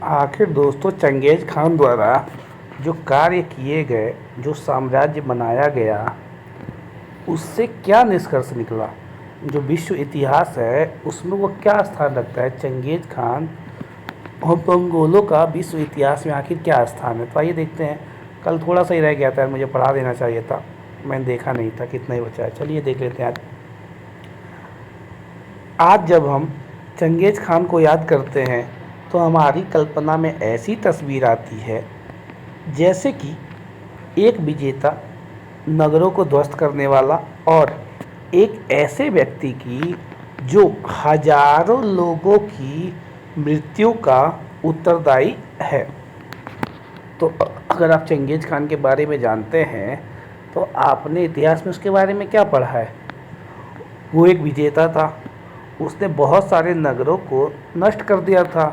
आखिर दोस्तों चंगेज़ खान द्वारा जो कार्य किए गए, जो साम्राज्य बनाया गया, उससे क्या निष्कर्ष निकला? जो विश्व इतिहास है उसमें वो क्या स्थान रखता है? चंगेज़ खान और मंगोलों का विश्व इतिहास में आखिर क्या स्थान है? तो आइए देखते हैं। कल थोड़ा सा ही रह गया था, मुझे पढ़ा देना चाहिए था, मैंने देखा नहीं था कितना ही बचा है। चलिए देख लेते हैं। आज जब हम चंगेज़ खान को याद करते हैं तो हमारी कल्पना में ऐसी तस्वीर आती है जैसे कि एक विजेता, नगरों को ध्वस्त करने वाला, और एक ऐसे व्यक्ति की जो हजारों लोगों की मृत्यु का उत्तरदायी है। तो अगर आप चंगेज़ खान के बारे में जानते हैं तो आपने इतिहास में उसके बारे में क्या पढ़ा है? वो एक विजेता था, उसने बहुत सारे नगरों को नष्ट कर दिया था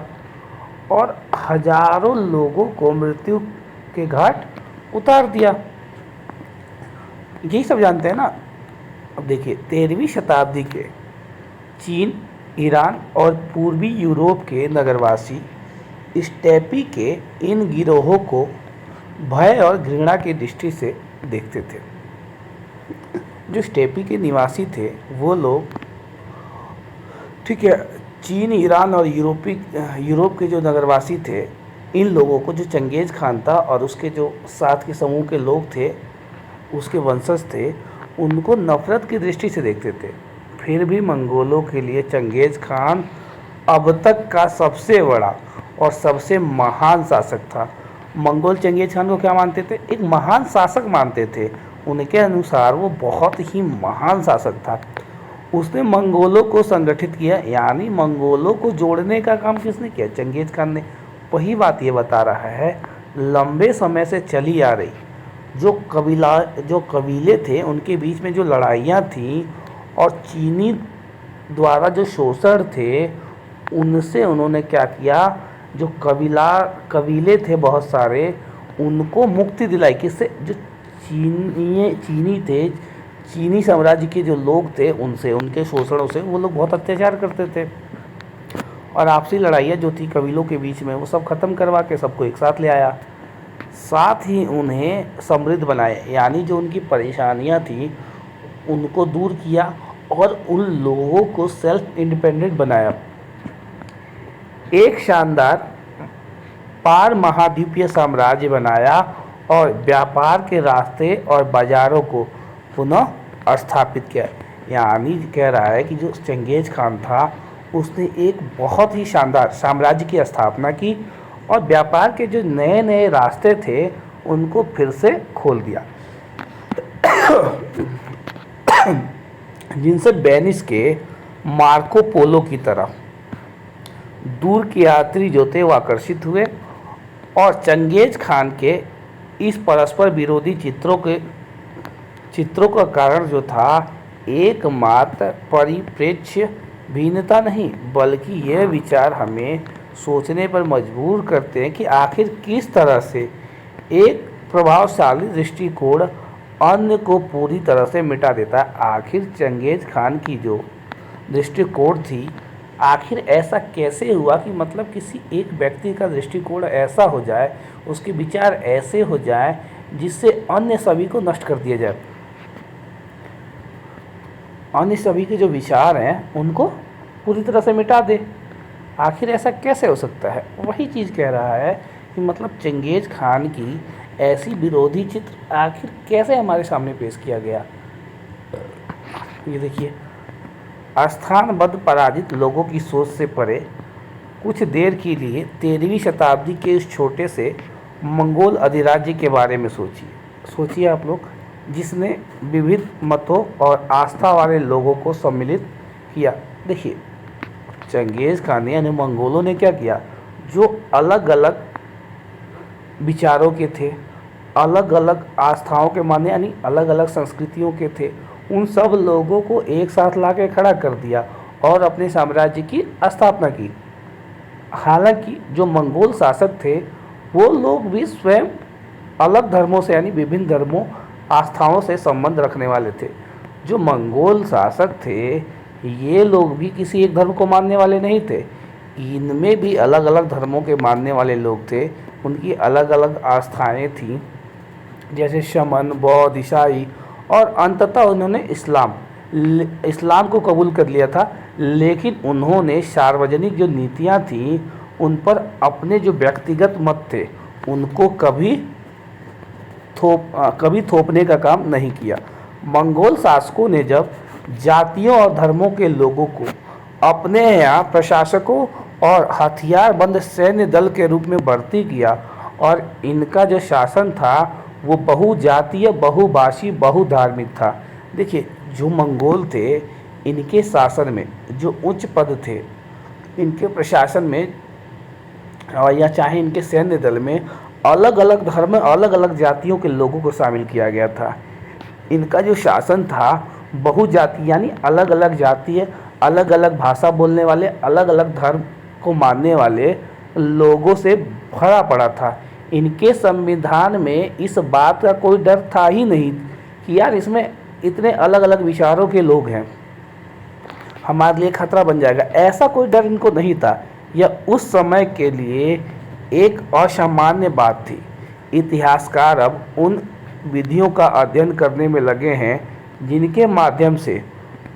और हजारों लोगों को मृत्यु के घाट उतार दिया। यही सब जानते हैं ना। अब देखिए 13वीं शताब्दी के चीन, ईरान और पूर्वी यूरोप के नगरवासी स्टेपी के इन गिरोहों को भय और घृणा की दृष्टि से देखते थे। जो स्टेपी के निवासी थे वो लोग, ठीक है, चीन, ईरान और यूरोप के जो नगरवासी थे, इन लोगों को, जो चंगेज़ खान था और उसके जो साथ के समूह के लोग थे, उसके वंशज थे, उनको नफ़रत की दृष्टि से देखते थे। फिर भी मंगोलों के लिए चंगेज़ खान अब तक का सबसे बड़ा और सबसे महान शासक था। मंगोल चंगेज़ खान को क्या मानते थे? एक महान शासक मानते थे। उनके अनुसार वो बहुत ही महान शासक था। उसने मंगोलों को संगठित किया, यानी मंगोलों को जोड़ने का काम किसने किया? चंगेज़ खान ने। वही बात ये बता रहा है, लंबे समय से चली आ रही जो कबीले थे उनके बीच में जो लड़ाइयाँ थीं और चीनी द्वारा जो शोषण थे, उनसे उन्होंने क्या किया? जो कबीले थे बहुत सारे, उनको मुक्ति दिलाई। किससे? जो चीनी थे, चीनी साम्राज्य के जो लोग थे उनसे, उनके शोषणों से। वो लोग बहुत अत्याचार करते थे और आपसी लड़ाइयाँ जो थी कबीलों के बीच में, वो सब ख़त्म करवा के सबको एक साथ ले आया। साथ ही उन्हें समृद्ध बनाया, यानी जो उनकी परेशानियाँ थी उनको दूर किया और उन लोगों को सेल्फ इंडिपेंडेंट बनाया। एक शानदार पार महाद्वीपीय साम्राज्य बनाया और व्यापार के रास्ते और बाज़ारों को पुनः स्थापित किया। यानी कह रहा है कि जो चंगेज़ खान था उसने एक बहुत ही शानदार साम्राज्य की स्थापना की और व्यापार के जो नए नए रास्ते थे उनको फिर से खोल दिया, जिनसे वेनिस के मार्को पोलो की तरह दूर के यात्री जो थे वो आकर्षित हुए। और चंगेज़ खान के इस परस्पर विरोधी चित्रों का कारण जो था, एकमात्र परिप्रेक्ष्य भिन्नता नहीं, बल्कि यह विचार हमें सोचने पर मजबूर करते हैं कि आखिर किस तरह से एक प्रभावशाली दृष्टिकोण अन्य को पूरी तरह से मिटा देता है। आखिर चंगेज़ खान की जो दृष्टिकोण थी, आखिर ऐसा कैसे हुआ कि मतलब किसी एक व्यक्ति का दृष्टिकोण ऐसा हो जाए, उसके विचार ऐसे हो जाए जिससे अन्य सभी को नष्ट कर दिया जाए, अन्य सभी के जो विचार हैं उनको पूरी तरह से मिटा दे। आखिर ऐसा कैसे हो सकता है? वही चीज़ कह रहा है कि मतलब चंगेज़ खान की ऐसी विरोधी चित्र आखिर कैसे हमारे सामने पेश किया गया। ये देखिए, स्थानबद्ध पराजित लोगों की सोच से परे कुछ देर के लिए 13वीं शताब्दी के इस छोटे से मंगोल अधिराज्य के बारे में सोचिए आप लोग, जिसने विविध मतों और आस्था वाले लोगों को सम्मिलित किया। देखिए चंगेज़ खान यानी मंगोलों ने क्या किया? जो अलग अलग विचारों के थे, अलग अलग आस्थाओं के माने, यानी अलग अलग संस्कृतियों के थे, उन सब लोगों को एक साथ ला के खड़ा कर दिया और अपने साम्राज्य की स्थापना की। हालांकि जो मंगोल शासक थे वो लोग भी स्वयं अलग धर्मों से, यानी विभिन्न धर्मों, आस्थाओं से संबंध रखने वाले थे। जो मंगोल शासक थे ये लोग भी किसी एक धर्म को मानने वाले नहीं थे, इनमें भी अलग अलग धर्मों के मानने वाले लोग थे, उनकी अलग अलग आस्थाएं थीं, जैसे शमन, बौद्ध, ईसाई, और अंततः उन्होंने इस्लाम को कबूल कर लिया था। लेकिन उन्होंने सार्वजनिक जो नीतियां थीं उन पर अपने जो व्यक्तिगत मत थे उनको कभी थोपने का काम नहीं किया। मंगोल शासकों ने जब जातियों और धर्मों के लोगों को अपने यहाँ प्रशासकों और हथियारबंद सैन्य दल के रूप में भर्ती किया, और इनका जो शासन था वो बहुजातीय, बहुभाषी, बहुधार्मिक था। देखिए, जो मंगोल थे इनके शासन में जो उच्च पद थे, इनके प्रशासन में या चाहे इनके सैन्य दल में अलग अलग धर्म, अलग अलग जातियों के लोगों को शामिल किया गया था। इनका जो शासन था बहुजाति यानी अलग अलग जातीय, अलग अलग भाषा बोलने वाले, अलग अलग धर्म को मानने वाले लोगों से भरा पड़ा था। इनके संविधान में इस बात का कोई डर था ही नहीं कि यार इसमें इतने अलग अलग विचारों के लोग हैं, हमारे लिए खतरा बन जाएगा। ऐसा कोई डर इनको नहीं था। यह उस समय के लिए एक असामान्य बात थी। इतिहासकार अब उन विधियों का अध्ययन करने में लगे हैं जिनके माध्यम से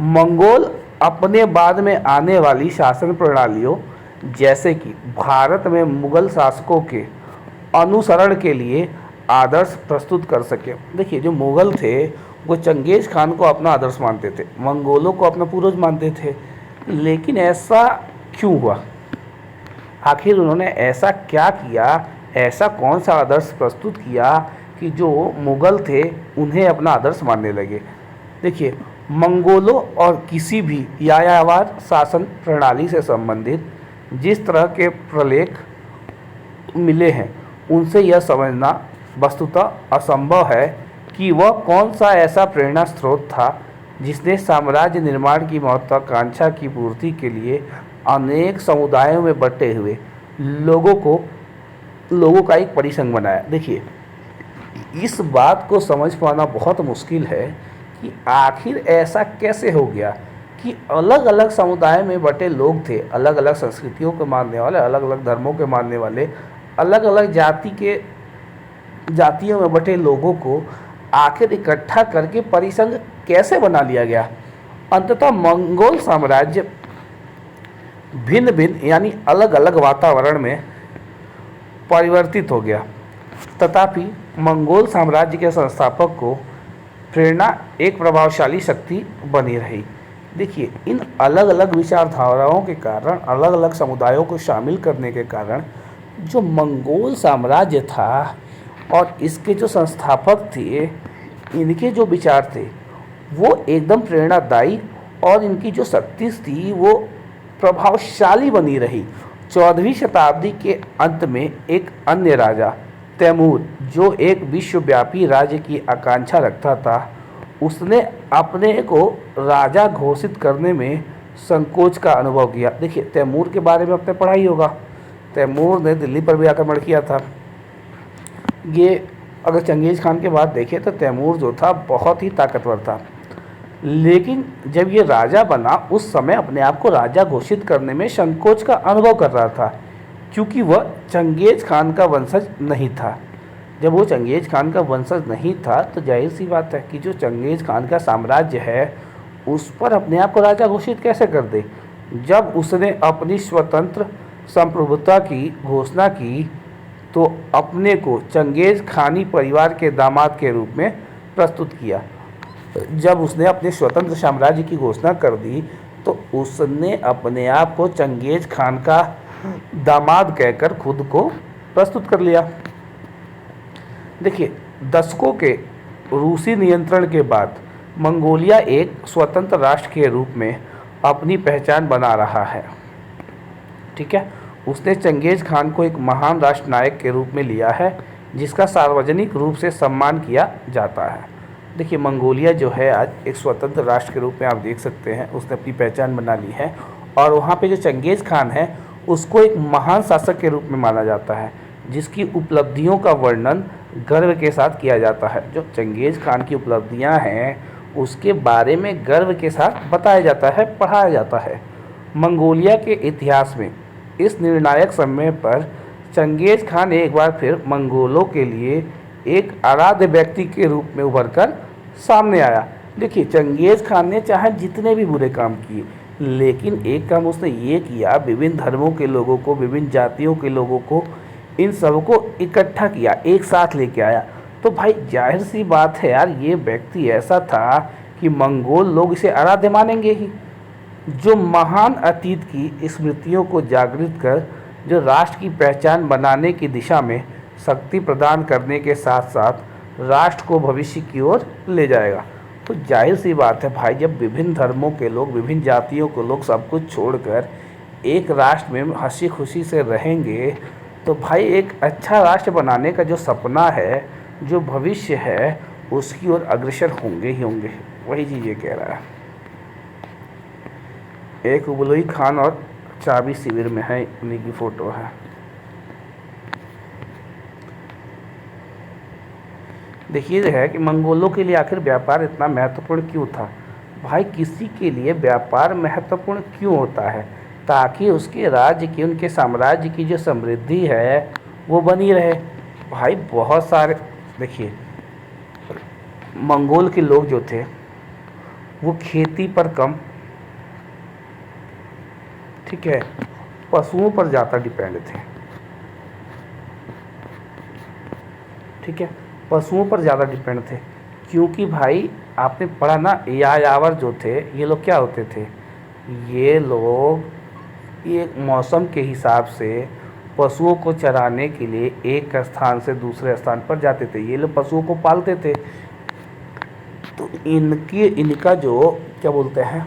मंगोल अपने बाद में आने वाली शासन प्रणालियों, जैसे कि भारत में मुगल शासकों के अनुसरण के लिए आदर्श प्रस्तुत कर सके। देखिए, जो मुगल थे वो चंगेज खान को अपना आदर्श मानते थे, मंगोलों को अपना पूर्वज मानते थे। लेकिन ऐसा क्यों हुआ? आखिर उन्होंने ऐसा क्या किया, ऐसा कौन सा आदर्श प्रस्तुत किया कि जो मुगल थे उन्हें अपना आदर्श मानने लगे? देखिए, मंगोलों और किसी भी यायावर शासन प्रणाली से संबंधित जिस तरह के प्रलेख मिले हैं उनसे यह समझना वस्तुतः असंभव है कि वह कौन सा ऐसा प्रेरणा स्रोत था जिसने साम्राज्य निर्माण की महत्वाकांक्षा की पूर्ति के लिए अनेक समुदायों में बटे हुए लोगों का एक परिसंघ बनाया। देखिए, इस बात को समझ पाना बहुत मुश्किल है कि आखिर ऐसा कैसे हो गया कि अलग अलग समुदाय में बटे लोग थे, अलग अलग संस्कृतियों के मानने वाले, अलग अलग धर्मों के मानने वाले, अलग अलग जातियों में बटे लोगों को आखिर इकट्ठा करके परिसंघ कैसे बना लिया गया? अंततः मंगोल साम्राज्य भिन्न भिन्न यानी अलग अलग वातावरण में परिवर्तित हो गया। तथापि मंगोल साम्राज्य के संस्थापक को प्रेरणा एक प्रभावशाली शक्ति बनी रही। देखिए, इन अलग अलग विचारधाराओं के कारण, अलग अलग समुदायों को शामिल करने के कारण जो मंगोल साम्राज्य था और इसके जो संस्थापक थे, इनके जो विचार थे वो एकदम प्रेरणादायी और इनकी जो शक्ति थी वो प्रभावशाली बनी रही। 14वीं शताब्दी के अंत में एक अन्य राजा तैमूर, जो एक विश्वव्यापी राज्य की आकांक्षा रखता था, उसने अपने को राजा घोषित करने में संकोच का अनुभव किया। देखिए, तैमूर के बारे में आपने पढ़ा ही होगा। तैमूर ने दिल्ली पर भी आक्रमण किया था। ये अगर चंगेज़ खान के बाद देखें तो तैमूर जो था बहुत ही ताकतवर था, लेकिन जब ये राजा बना उस समय अपने आप को राजा घोषित करने में संकोच का अनुभव कर रहा था, क्योंकि वह चंगेज़ खान का वंशज नहीं था। जब वो चंगेज़ खान का वंशज नहीं था तो जाहिर सी बात है कि जो चंगेज़ खान का साम्राज्य है उस पर अपने आप को राजा घोषित कैसे कर दे। जब उसने अपनी स्वतंत्र संप्रभुता की घोषणा की तो अपने को चंगेज़ खानी परिवार के दामाद के रूप में प्रस्तुत किया। जब उसने अपने स्वतंत्र साम्राज्य की घोषणा कर दी तो उसने अपने आप को चंगेज़ खान का दामाद कहकर खुद को प्रस्तुत कर लिया। देखिए, दशकों के रूसी नियंत्रण के बाद मंगोलिया एक स्वतंत्र राष्ट्र के रूप में अपनी पहचान बना रहा है। ठीक है, उसने चंगेज़ खान को एक महान राष्ट्र नायक के रूप में लिया है जिसका सार्वजनिक रूप से सम्मान किया जाता है। देखिए, मंगोलिया जो है आज एक स्वतंत्र राष्ट्र के रूप में आप देख सकते हैं, उसने अपनी पहचान बना ली है। और वहाँ पे जो चंगेज़ खान है उसको एक महान शासक के रूप में माना जाता है जिसकी उपलब्धियों का वर्णन गर्व के साथ किया जाता है। जो चंगेज़ खान की उपलब्धियाँ हैं उसके बारे में गर्व के साथ बताया जाता है, पढ़ाया जाता है। मंगोलिया के इतिहास में इस निर्णायक समय पर चंगेज खान एक बार फिर मंगोलों के लिए एक आराध्य व्यक्ति के रूप में उभरकर सामने आया। देखिए, चंगेज खान ने चाहे जितने भी बुरे काम किए, लेकिन एक काम उसने ये किया, विभिन्न धर्मों के लोगों को, विभिन्न जातियों के लोगों को, इन सबको इकट्ठा किया, एक साथ लेके आया। तो भाई जाहिर सी बात है यार, ये व्यक्ति ऐसा था कि मंगोल लोग इसे आराध्य मानेंगे ही, जो महान अतीत की स्मृतियों को जागृत कर जो राष्ट्र की पहचान बनाने की दिशा में शक्ति प्रदान करने के साथ साथ राष्ट्र को भविष्य की ओर ले जाएगा। तो जाहिर सी बात है भाई, जब विभिन्न धर्मों के लोग, विभिन्न जातियों के लोग सब कुछ छोड़कर एक राष्ट्र में हंसी खुशी से रहेंगे, तो भाई एक अच्छा राष्ट्र बनाने का जो सपना है, जो भविष्य है, उसकी ओर अग्रसर होंगे ही होंगे। वही चीज़ ये कह रहा है। एक उबलई खान और चाबी शिविर में है, उन्हीं की फ़ोटो है। देखिए है कि मंगोलों के लिए आखिर व्यापार इतना महत्वपूर्ण क्यों था। भाई किसी के लिए व्यापार महत्वपूर्ण क्यों होता है? ताकि उसके राज्य की, उनके साम्राज्य की जो समृद्धि है वो बनी रहे। भाई बहुत सारे, देखिए मंगोल के लोग जो थे वो खेती पर कम, ठीक है, पशुओं पर ज़्यादा डिपेंड थे, ठीक है, पशुओं पर ज़्यादा डिपेंड थे। क्योंकि भाई आपने पढ़ा ना, यायावर जो थे ये लोग क्या होते थे, ये लोग एक मौसम के हिसाब से पशुओं को चराने के लिए एक स्थान से दूसरे स्थान पर जाते थे। ये लोग पशुओं को पालते थे। तो इनका जो क्या बोलते हैं,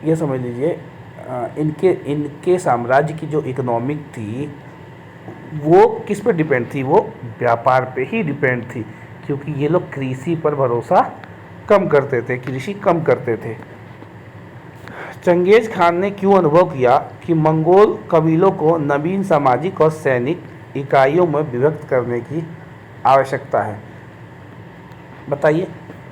ये समझ लीजिए, इनके साम्राज्य की जो इकोनॉमिक थी वो किस पे डिपेंड थी, वो व्यापार पे ही डिपेंड थी। क्योंकि ये लोग कृषि पर भरोसा कम करते थे, कृषि कम करते थे। चंगेज खान ने क्यों अनुभव किया कि मंगोल कबीलों को नवीन सामाजिक और सैनिक इकाइयों में विभक्त करने की आवश्यकता है? बताइए।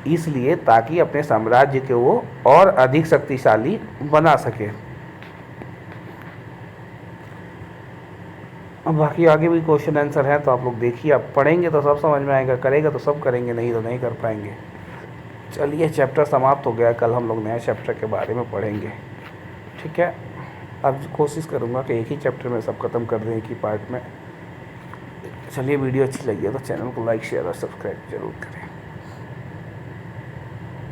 इसलिए ताकि अपने साम्राज्य को वो और अधिक शक्तिशाली बना सके। अब बाकी आगे भी क्वेश्चन आंसर है, तो आप लोग देखिए, आप पढ़ेंगे तो सब समझ में आएगा, करेगा तो सब करेंगे, नहीं तो नहीं कर पाएंगे। चलिए, चैप्टर समाप्त हो गया। कल हम लोग नए चैप्टर के बारे में पढ़ेंगे, ठीक है। अब कोशिश करूँगा कि एक ही चैप्टर में सब खत्म कर दें, एक ही पार्ट में। चलिए, वीडियो अच्छी लगी है तो चैनल को लाइक, शेयर और सब्सक्राइब जरूर करें।